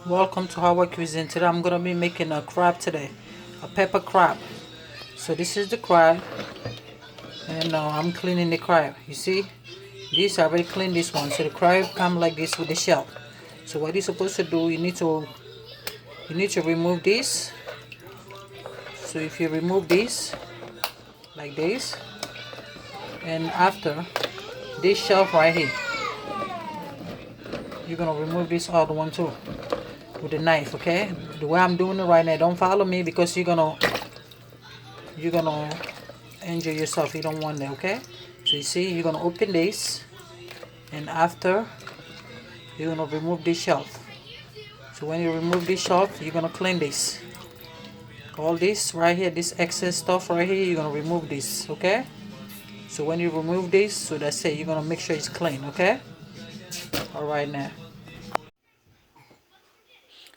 Welcome to our cuisine. Today I'm gonna be making a crab today, a pepper crab. So this is the crab, and I'm cleaning the crab. You see, this I already cleaned this one. So the crab come like this with the shell. So what you're supposed to do, you need to remove this. So if you remove this like this, and after this shelf right here, you're gonna remove this other one too with the knife. Okay, the way I'm doing it right now, don't follow me because you're gonna injure yourself. You don't want that. Okay, so you see, you're gonna open this, and after you're gonna remove this shelf. So when you remove this shelf, you're gonna clean this, all this right here, this excess stuff right here, you're gonna remove this. Okay, so when you remove this, so that's it, you're gonna make sure it's clean. Okay, all right now.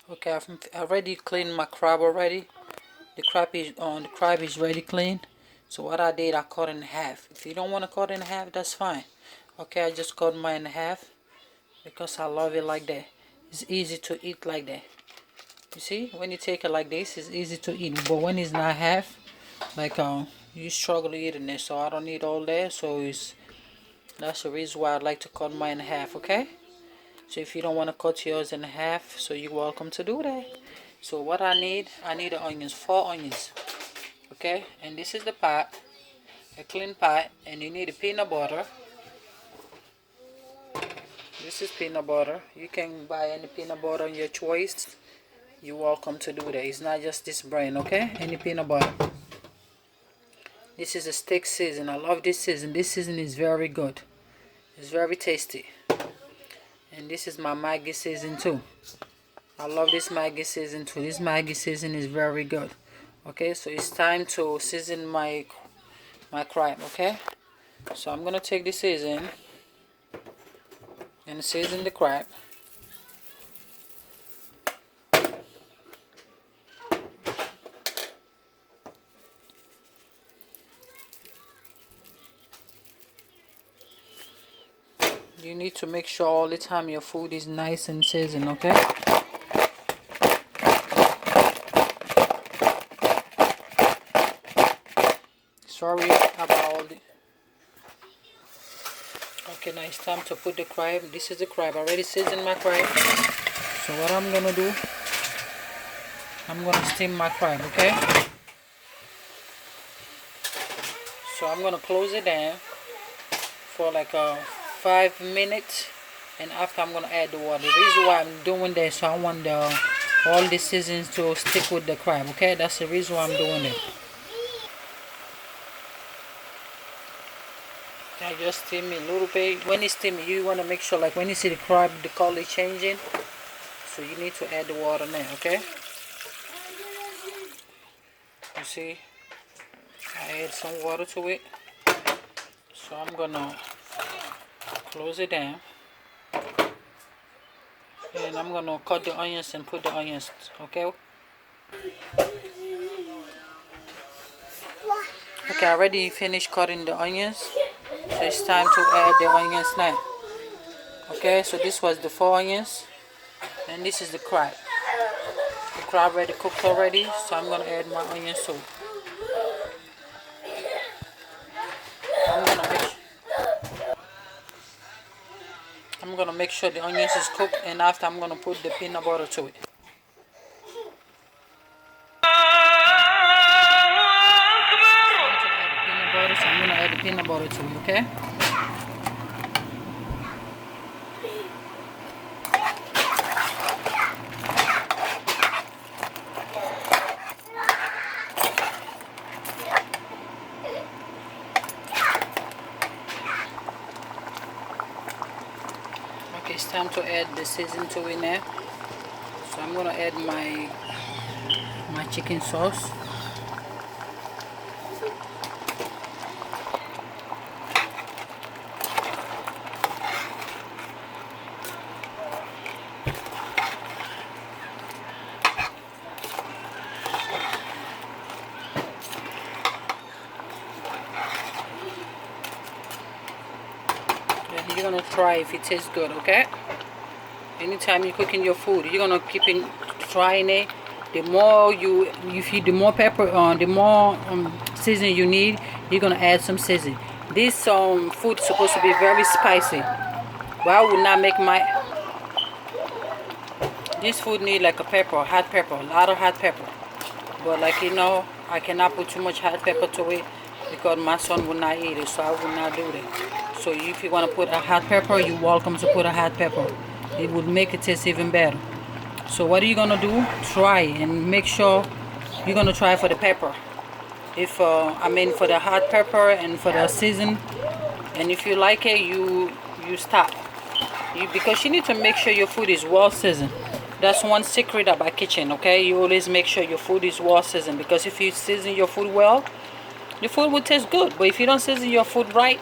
Okay, I've already cleaned my crab already. The crab is ready clean. So what I did, I cut in half. If you don't want to cut in half, that's fine. Okay, I just cut mine in half because I love it like that. It's easy to eat like that. You see, when you take it like this, it's easy to eat. But when it's not half, like you struggle eating it. So I don't need all that. So that's the reason why I like to cut mine in half. Okay. So if you don't want to cut yours in half, so you're welcome to do that. So what I need the onions, 4 onions. Okay, and this is the pot, a clean pot, and you need a peanut butter. This is peanut butter. You can buy any peanut butter on your choice. You're welcome to do that. It's not just this brand, okay? Any peanut butter. This is a steak season. I love this season. This season is very good. It's very tasty. And this is my Maggi season too. I love this Maggi season too. This Maggi season is very good. Okay, so it's time to season my crab. Okay, so I'm gonna take the season and season the crab. You need to make sure all the time your food is nice and seasoned. Okay. Sorry about all the. Okay, now it's time to put the crab. This is the crab. I already seasoned my crab. So what I'm gonna do, I'm gonna steam my crab. Okay. So I'm gonna close it down for like 5 minutes, and after I'm gonna add the water. The reason why I'm doing that, so I want all the seasons to stick with the crab. Okay, that's the reason why I'm doing it. I just steam it a little bit. When it's steaming, you want to make sure, like when you see the crab, the color changing, so you need to add the water now. Okay, you see, I add some water to it, so I'm gonna close it down, and I'm gonna cut the onions and put the onions. Okay. Okay, I already finished cutting the onions, so it's time to add the onions now. Okay, so this was the 4 onions, and this is the crab. The crab already cooked already, so I'm gonna add my onions too. I'm gonna make I'm gonna make sure the onions is cooked, and after I'm gonna put the peanut butter to it. Peanut butter, so I'm gonna add the peanut butter to it. Okay. Okay, it's time to add the season to it now. So I'm gonna add my chicken sauce. And you're gonna try if it tastes good. Okay. Anytime you're cooking your food, you're gonna keep it trying it. The more you feed, the more pepper, the more seasoning you need. You're gonna add some seasoning. This food is supposed to be very spicy, but I would not make my. This food need like a pepper, hot pepper, a lot of hot pepper. But like you know, I cannot put too much hot pepper to it because my son will not eat it, so I will not do that. So if you want to put a hot pepper, you're welcome to put a hot pepper. It would make it taste even better. So what are you gonna do? Try and make sure you're gonna try for the pepper. If I mean for the hot pepper and for the season, and if you like it, you stop. Because you need to make sure your food is well seasoned. That's one secret about kitchen, okay? You always make sure your food is well seasoned, because if you season your food well, the food will taste good. But if you don't season your food right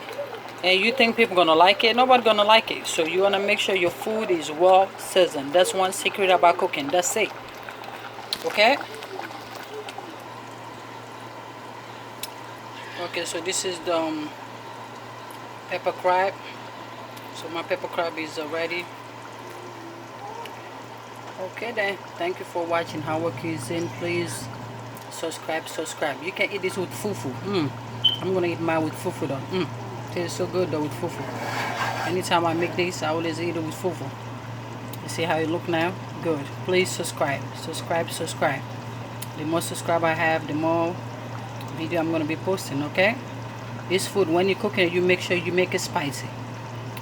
and you think people gonna like it, nobody gonna like it. So you wanna make sure your food is well seasoned. That's one secret about cooking. That's it. Okay? Okay, so this is the pepper crab. So my pepper crab is ready. Okay then, thank you for watching Our Cuisine. Please subscribe. You can eat this with fufu. I'm gonna eat mine with fufu though. Tastes so good though with fufu. Anytime I make this, I always eat it with fufu. You see how it look now? Good. Please subscribe. The more subscribe I have, the more video I'm gonna be posting. Okay? This food, when you cook it, you make sure you make it spicy.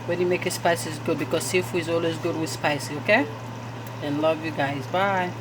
When you make it spicy, it's good, because seafood is always good with spicy. Okay? And love you guys. Bye.